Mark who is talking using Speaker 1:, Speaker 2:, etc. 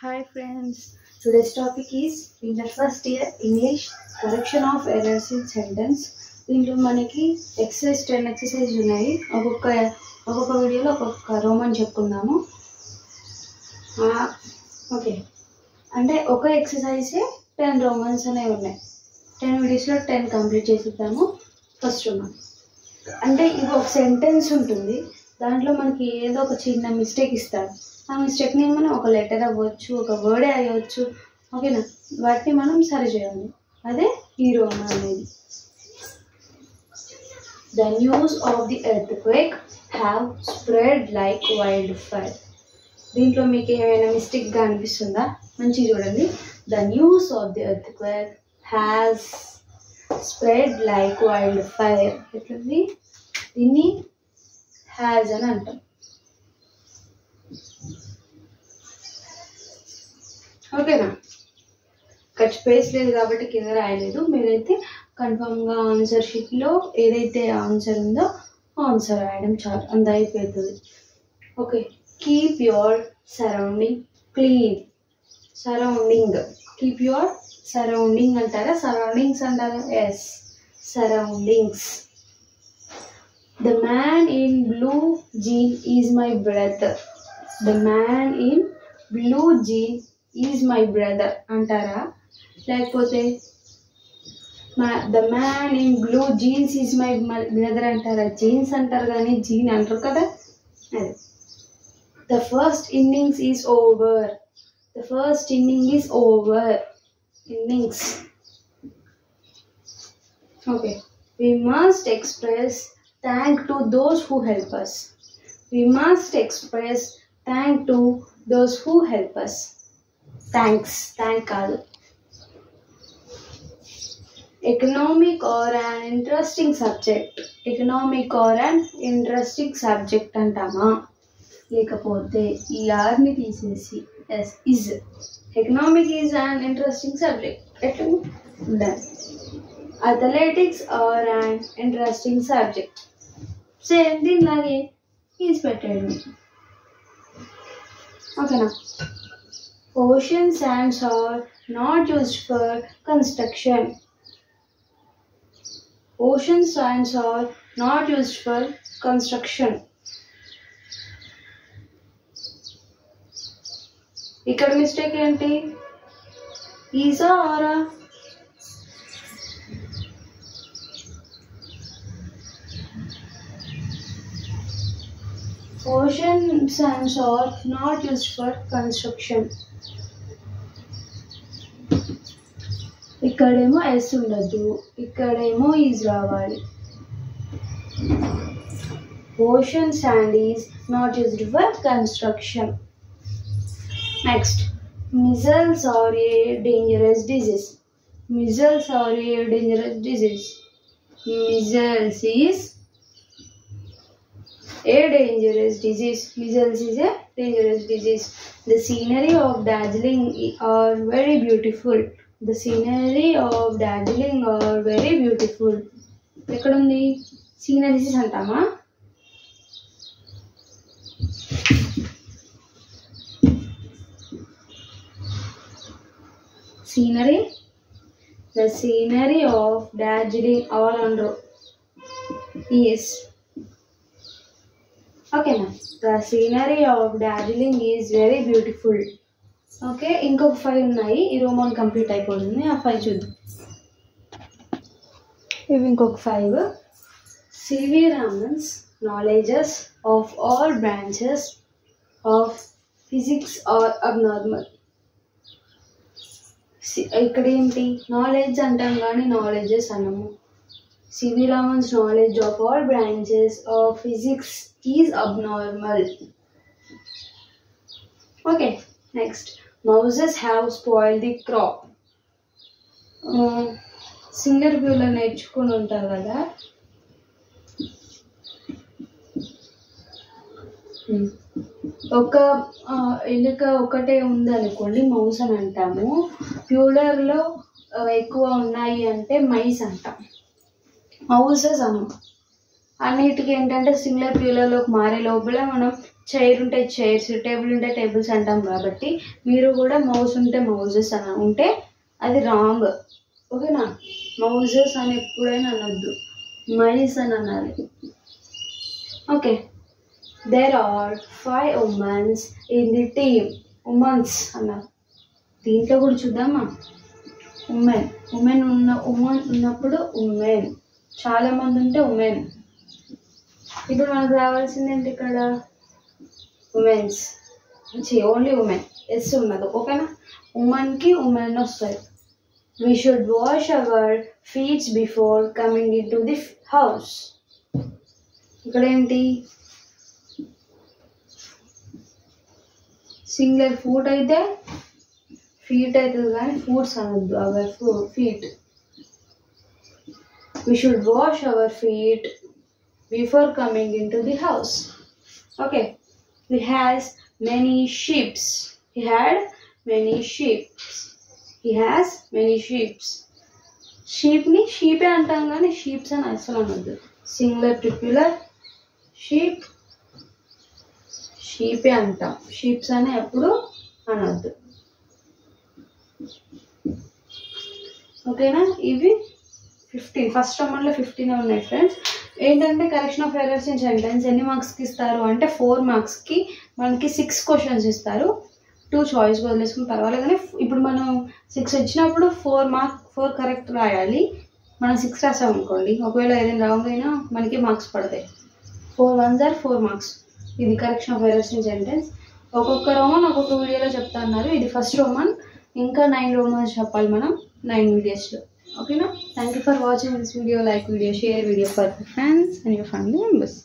Speaker 1: Hi friends, today's topic is in the first year English correction of errors in sentence. దీంట్లో మనకి exercise 10 exercise ఉన్నాయి. ఒక్కొక్క వీడియోలో ఒక్కొక్క రోమన్ చెప్పుకుందాము. ఓకే, అంటే ఒక ఎక్సర్సైజే 10 రోమన్స్ అనేవి ఉన్నాయి. 10 వీడియోస్లో 10 కంప్లీట్ చేసిద్దాము. ఫస్ట్ రోమన్ అంటే ఇది ఒక సెంటెన్స్ ఉంటుంది, దాంట్లో మనకి ఏదో ఒక చిన్న మిస్టేక్ ఇస్తారు. ఆ మిస్టేక్ని మనం ఒక లెటర్ అవ్వచ్చు, ఒక వర్డే అయ్యవచ్చు, ఓకేనా? వాటిని మనం సరి చేయాలి. అదే ఈ రోమన్ అనేది. The news of the earthquake have spread like wildfire. దీంట్లో మీకు ఏమైనా మిస్టేక్గా అనిపిస్తుందా? మంచిగా చూడండి. The news of the earthquake has spread like wildfire. ఎట్లుంది? దీన్ని హ్యాజ్ అని అంటాం. ఓకేనా? ఇక్కడ స్పేస్ లేదు కాబట్టి కింద రాయలేదు. మీరైతే కన్ఫామ్గా ఆన్సర్ షీట్లో ఏదైతే ఆన్సర్ ఉందో ఆన్సర్ రాయడం చాలు, అంత అయిపోతుంది. Okay, keep your surrounding clean. Surrounding, keep your surrounding అంటారా, సరౌండింగ్స్ అంటారా? Yes, surroundings. The man in blue jean is my brother. The man in blue jean is my brother అంటారా? లేకపోతే the man in blue jeans is my brother అంటారా? Jeans అంటారు కానీ gene అంటారు కదా. అదే. The first innings is over. The first inning is over. Innings. Okay. We must express thank to those who help us. We must express thank to those who help us. Thanks, thank కాదు. Economic or an interesting subject. Economic or an interesting subject అంటామా? లేకపోతే ఈ ఆర్ని తీసేసి S is. Economic is an interesting subject. ఎట్లా ఉండాలి? Athletics or an interesting subject. Same దీనిలాగే is పెట్టండి. ఓకేనా? Ocean sands are not used for construction. Ocean sands are not used for construction. ఇక్కడ మిస్టేక్ ఏంటి? ఈజా ఆరా? Ocean sands are not used for construction. ఇక్కడేమో yes ఉండదు, ఇక్కడేమో ఈజ్ రావాలి. Ocean sand is not used for construction. Next, measles are a dangerous disease. Measles are a dangerous disease. Measles is a dangerous disease. Measles is a dangerous disease. The scenery of Darjeeling are very beautiful. The scenery of Darjeeling are very beautiful. ఎక్కడ ఉంది? Sceneries అంటామా? Scenery. The scenery of Darjeeling all under is. ఓకేనా? The scenery of Darjeeling is very beautiful. Okay, ఇంకొక 5 ఉన్నాయి. ఈ Roman complete అయిపోతుంది. ఆ 5 చూద్దాం. ఇవి ఇంకొక 5. CV Raman's knowledges of all branches of physics are abnormal. ఇక్కడ ఏంటి? నాలెడ్జ్ అంటాం కానీ నాలెడ్జెస్ అనము. CV Raman's knowledge of all branches of physics is abnormal. Okay, next. Mouses have spoiled the crop. Singer వ్యూలో నేర్చుకుని ఉంటారు కదా. ఒక ఎలుక ఒకటే ఉందనుకోండి, మౌస్ అని అంటాము. ప్యూలర్లో ఎక్కువ ఉన్నాయి అంటే మైస్ అంటాం, మౌసెస్ అనం. అన్నిటికీ ఏంటంటే సింగులర్ ప్యూలర్లోకి మారే లోపల మనం చైర్ ఉంటే చైర్స్, టేబుల్ ఉంటే టేబుల్స్ అంటాం కాబట్టి మీరు కూడా మౌస్ ఉంటే మౌజెస్ అని ఉంటే అది రాంగ్. ఓకేనా? మౌజెస్ అని ఎప్పుడైనా అనొద్దు, మైస్ అని అనాలి. Okay. There are 5 womens in the team. Womens అన్నారు. దీంట్లో కూడా చూద్దామా? ఉమెన్ ఉన్నప్పుడు ఉమెన్, చాలా మంది ఉంటే ఉమెన్. ఇప్పుడు మనకు రావాల్సింది ఏంటి ఇక్కడ? ఉమెన్స్, ఓన్లీ ఉమెన్, ఎస్ ఉన్నది. ఓకేనా? ఉమెన్కి ఉమెన్ వస్తాయి. We should wash our feet before coming into the house. ఇక్కడ ఏంటి? సింగులర్ ఫుట్ అయితే ఫీట్ అవుతుంది కానీ ఫుట్స్ అనొద్దు. Hour feet. We should wash our feet before coming into the house. Okay. He has many sheep. He had many sheep. He has many sheep. షీప్ని షీపే అంటాం కానీ sheeps అని అసలు అనొద్దు. సింగులర్ ట్రిపులర్ షీప్, షీపే అంటాం, షీప్స్ అని ఎప్పుడు అనొద్దు. ఓకేనా? ఇవి 15 ఫస్ట్ రౌండ్లో 15 ఉన్నాయి ఫ్రెండ్స్. ఏంటంటే correction of errors in sentence ఎన్ని మార్క్స్కి ఇస్తారు అంటే 4 మార్క్స్కి మనకి 6 క్వశ్చన్స్ ఇస్తారు. 2 చాయిస్ వదిలేసుకుని పర్వాలేదు. కానీ ఇప్పుడు మనం 6 వచ్చినప్పుడు 4 కరెక్ట్ రాయాలి. మనం 6 రాసాం అనుకోండి, ఒకవేళ ఏదైనా రాంగ్ అయినా మనకి మార్క్స్ పడతాయి. 4 1s are 4 మార్క్స్. ఇది correction of errors in sentence. ఒక్కొక్క రోమన్ ఒక్కొక్క వీడియోలో చెప్తా అన్నారు. ఇది ఫస్ట్ రోమన్, ఇంకా 9 రోమన్స్ చెప్పాలి మనం 9 వీడియోస్లో. ఓకేనా? Thank you for watching this video. Like video, share video for friends and your family members.